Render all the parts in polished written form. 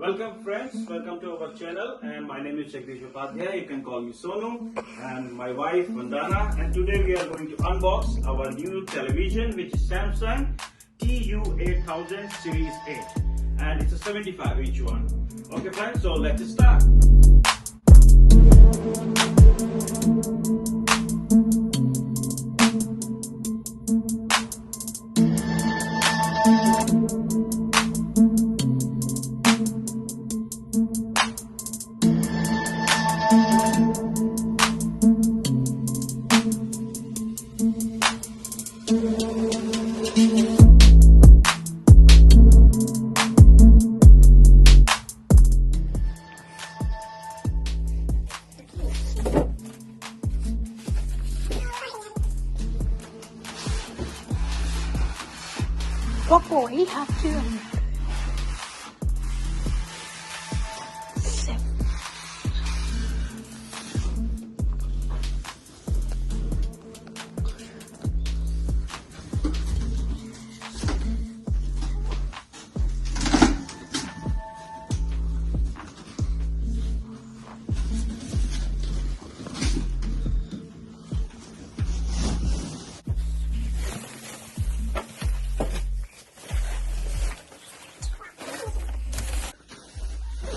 Welcome friends, welcome to our channel, and my name is Upadhyay. You can call me Sonu, and my wife Vandana, and today we are going to unbox our new television, which is Samsung TU8000 Series 8, and it's a 75-inch one. Okay friends, so let's start. What boy have to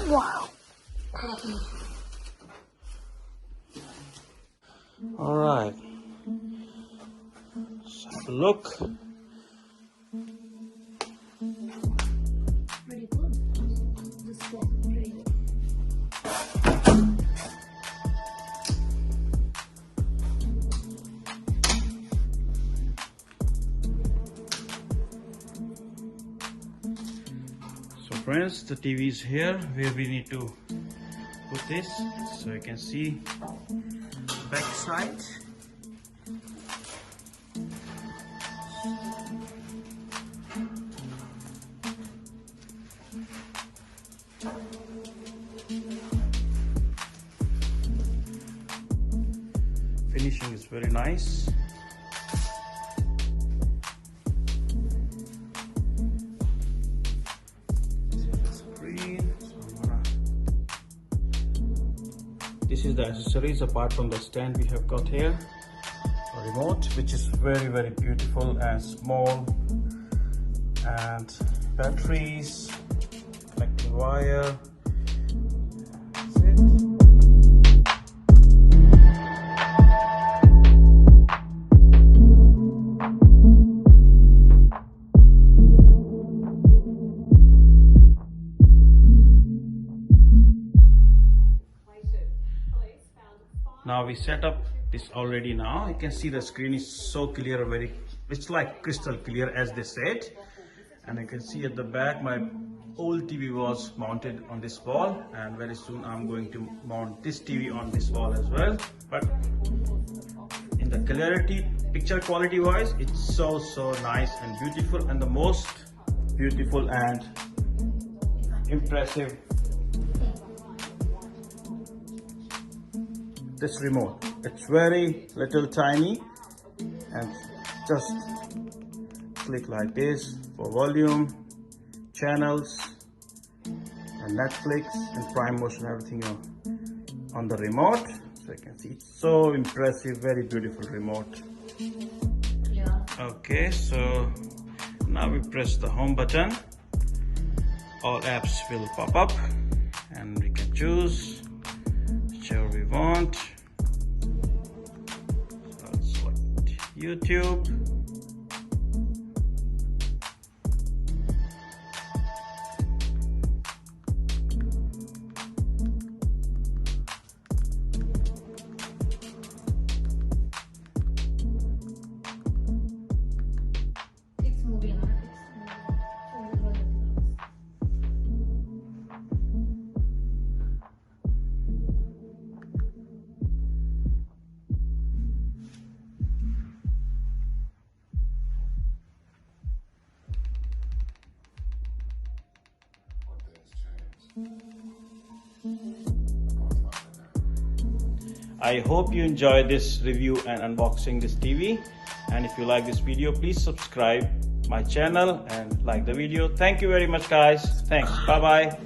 wow. All right, let's have a look. Pretty good. This one, pretty good. So friends, the TV is here where we need to put this, so you can see back side. Finishing is very nice. This is the accessories apart from the stand we have got here. A remote, which is very beautiful and small, and batteries, connecting wire. That's it. Now we set up this already. Now you can see the screen is so clear, it's like crystal clear as they said. And you can see at the back my old TV was mounted on this wall, and very soon I'm going to mount this TV on this wall as well. But in the clarity, picture quality wise, it's so nice and beautiful, and the most beautiful and impressive, this remote. It's very little tiny, and just click like this for volume, channels, and Netflix and Prime Motion, everything on the remote. So you can see it's so impressive, very beautiful remote. Okay, so now we press the home button. All apps will pop up and we can choose whichever we want. So I'll select YouTube. It's moving. I hope you enjoyed this review and unboxing this TV, and if you like this video, please subscribe my channel and like the video. Thank you very much guys. Thanks. Bye bye.